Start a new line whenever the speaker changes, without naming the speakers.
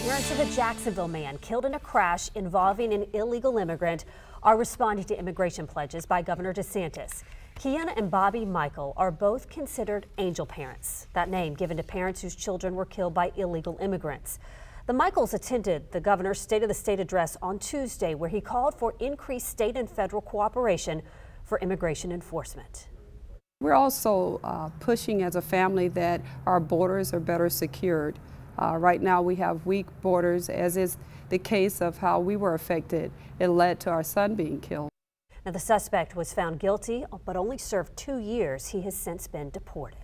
Parents of a Jacksonville man killed in a crash involving an illegal immigrant are responding to immigration pledges by Governor DeSantis. Kian and Bobby Michael are both considered angel parents, that name given to parents whose children were killed by illegal immigrants. The Michaels attended the governor's State of the State address on Tuesday, where he called for increased state and federal cooperation for immigration enforcement.
We're also pushing as a family that our borders are better secured. Right now we have weak borders, as is the case of how we were affected. It led to our son being killed.
Now, the suspect was found guilty, but only served 2 years. He has since been deported.